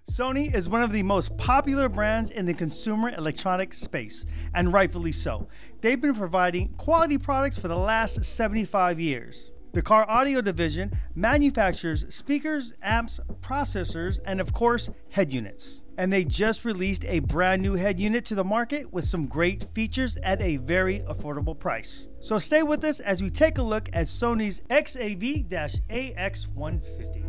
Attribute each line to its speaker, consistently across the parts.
Speaker 1: Sony is one of the most popular brands in the consumer electronics space, and rightfully so. They've been providing quality products for the last 75 years. The car audio division manufactures speakers, amps, processors, and of course, head units. And they just released a brand new head unit to the market with some great features at a very affordable price. So stay with us as we take a look at Sony's XAV-AX150.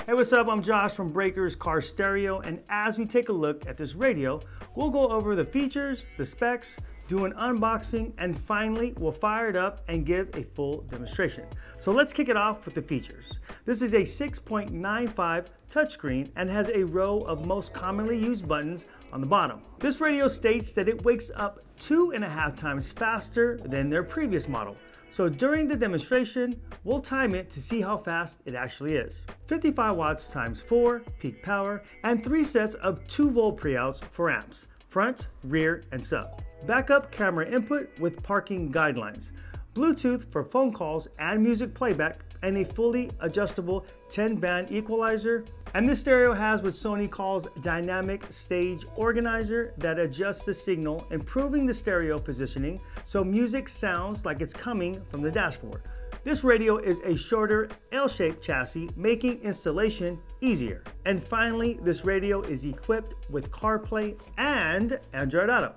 Speaker 1: Hey, what's up? I'm Josh from Breakers Car Stereo, and as we take a look at this radio, we'll go over the features, the specs, do an unboxing, and finally we'll fire it up and give a full demonstration. So let's kick it off with the features. This is a 6.95 touchscreen and has a row of most commonly used buttons on the bottom. This radio states that it wakes up 2.5 times faster than their previous model. So during the demonstration, we'll time it to see how fast it actually is. 55 watts times 4 peak power, and 3 sets of 2-volt pre-outs for amps, front, rear, and sub. Backup camera input with parking guidelines, Bluetooth for phone calls and music playback, and a fully adjustable 10-band equalizer. And this stereo has what Sony calls dynamic stage organizer that adjusts the signal, improving the stereo positioning so music sounds like it's coming from the dashboard. This radio is a shorter L-shaped chassis, making installation easier. And finally, this radio is equipped with Carplay and Android Auto.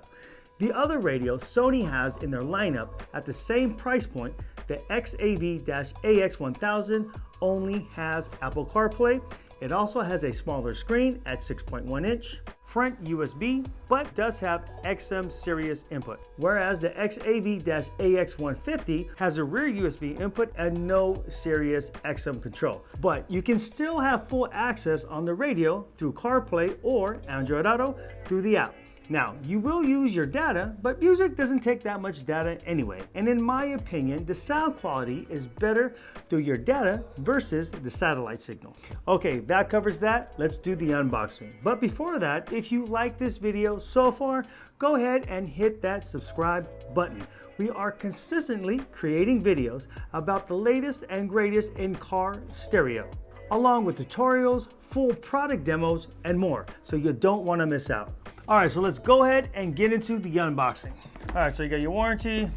Speaker 1: The other radio Sony has in their lineup at the same price point, the XAV-AX150, only has Apple CarPlay. It also has a smaller screen at 6.1 inch, front USB, but does have XM Sirius input. Whereas the XAV-AX150 has a rear USB input and no Sirius XM control. But you can still have full access on the radio through CarPlay or Android Auto through the app. Now, you will use your data, but music doesn't take that much data anyway. And in my opinion, the sound quality is better through your data versus the satellite signal. Okay, that covers that. Let's do the unboxing. But before that, if you like this video so far, go ahead and hit that subscribe button. We are consistently creating videos about the latest and greatest in car stereo, along with tutorials, full product demos, and more, so you don't want to miss out. All right, so let's go ahead and get into the unboxing. All right, so you got your warranty,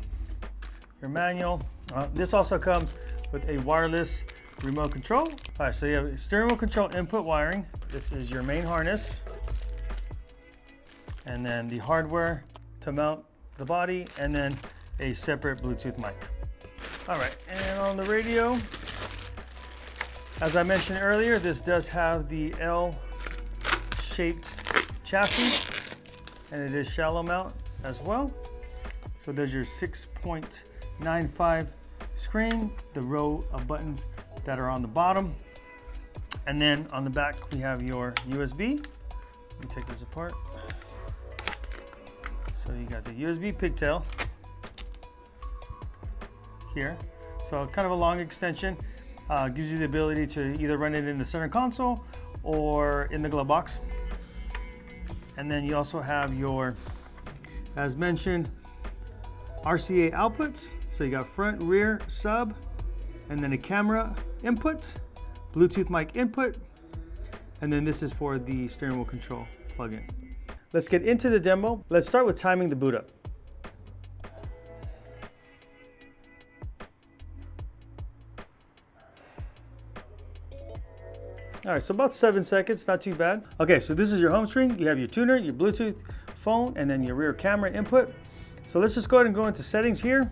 Speaker 1: your manual. This also comes with a wireless remote control. All right, so you have steering wheel control input wiring. This is your main harness. And then the hardware to mount the body, and then a separate Bluetooth mic. All right, and on the radio, as I mentioned earlier, this does have the L-shaped chassis, and it is shallow mount as well. So there's your 6.95 screen, the row of buttons that are on the bottom. And then on the back, we have your USB. Let me take this apart. So you got the USB pigtail here. So kind of a long extension, gives you the ability to either run it in the center console or in the glove box. And then you also have your, as mentioned, RCA outputs. So you got front, rear, sub, and then a camera input, Bluetooth mic input, and then this is for the steering wheel control plug-in. Let's get into the demo. Let's start with timing the boot up. All right, so about 7 seconds, not too bad. Okay, so this is your home screen. You have your tuner, your Bluetooth phone, and then your rear camera input. So let's just go ahead and go into settings here.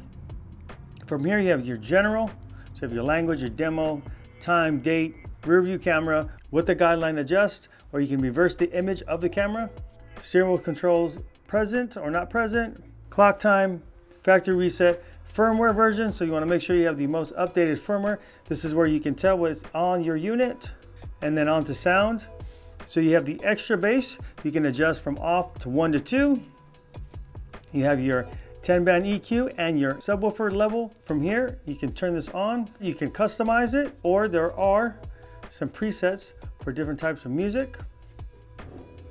Speaker 1: From here, you have your general. So you have your language, your demo, time, date, rear view camera, with the guideline adjust, or you can reverse the image of the camera. Steering wheel controls present or not present, clock time, factory reset, firmware version. So you wanna make sure you have the most updated firmware. This is where you can tell what's on your unit. And then on to sound. So you have the extra bass. You can adjust from off to 1 to 2. You have your 10-band EQ and your subwoofer level. From here, you can turn this on. You can customize it, or there are some presets for different types of music.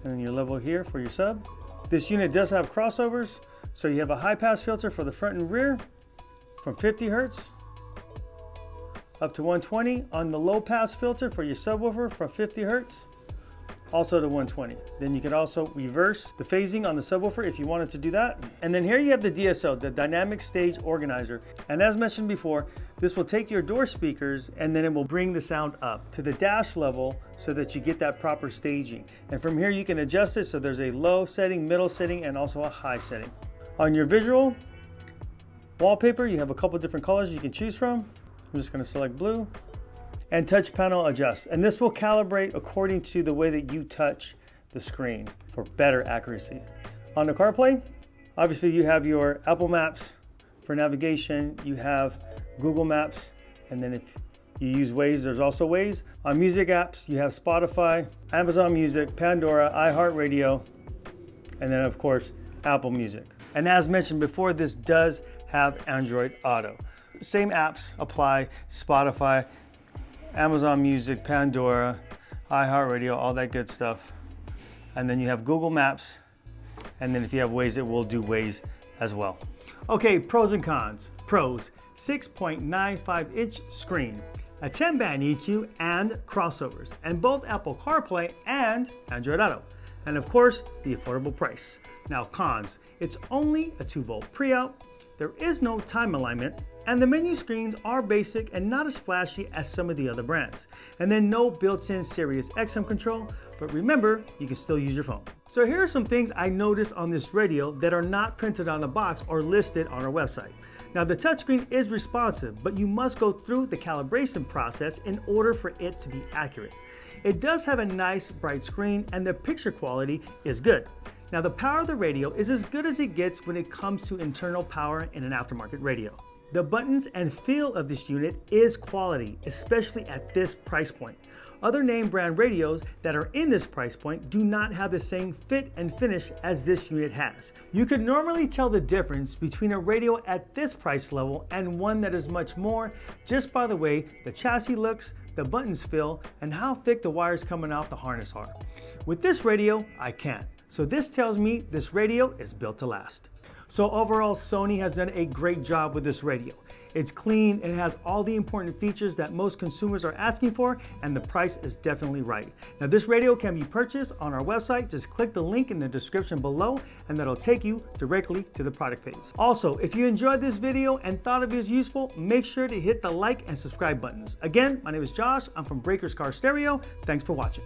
Speaker 1: And then your level here for your sub. This unit does have crossovers. So you have a high pass filter for the front and rear from 50 Hertz up to 120. On the low pass filter for your subwoofer from 50 Hertz, also to 120. Then you can also reverse the phasing on the subwoofer if you wanted to do that. And then here you have the DSO, the Dynamic Stage Organizer. And as mentioned before, this will take your door speakers and then it will bring the sound up to the dash level so that you get that proper staging. And from here you can adjust it so there's a low setting, middle setting, and also a high setting. On your visual wallpaper, you have a couple different colors you can choose from. I'm just going to select blue. And touch panel adjust. And this will calibrate according to the way that you touch the screen for better accuracy. On the CarPlay, obviously you have your Apple Maps for navigation, you have Google Maps, and then if you use Waze, there's also Waze. On music apps, you have Spotify, Amazon Music, Pandora, iHeartRadio, and then of course, Apple Music. And as mentioned before, this does have Android Auto. Same apps apply, Spotify, Amazon Music, Pandora, iHeartRadio, all that good stuff. And then you have Google Maps. And then if you have Waze, it will do Waze as well. Okay, pros and cons. Pros, 6.95-inch screen, a 10-band EQ and crossovers, and both Apple CarPlay and Android Auto. And of course, the affordable price. Now cons, it's only a 2-volt pre-out, there is no time alignment, and the menu screens are basic and not as flashy as some of the other brands. And then no built-in Sirius XM control, but remember, you can still use your phone. So here are some things I noticed on this radio that are not printed on the box or listed on our website. Now the touchscreen is responsive, but you must go through the calibration process in order for it to be accurate. It does have a nice bright screen and the picture quality is good. Now the power of the radio is as good as it gets when it comes to internal power in an aftermarket radio. The buttons and feel of this unit is quality, especially at this price point. Other name brand radios that are in this price point do not have the same fit and finish as this unit has. You could normally tell the difference between a radio at this price level and one that is much more just by the way the chassis looks, the buttons feel, and how thick the wires coming off the harness are. With this radio, I can't. So this tells me this radio is built to last. So overall, Sony has done a great job with this radio. It's clean, it has all the important features that most consumers are asking for, and the price is definitely right. Now this radio can be purchased on our website. Just click the link in the description below and that'll take you directly to the product page. Also, if you enjoyed this video and thought it was useful, make sure to hit the like and subscribe buttons. Again, my name is Josh, I'm from Breakers Car Stereo. Thanks for watching.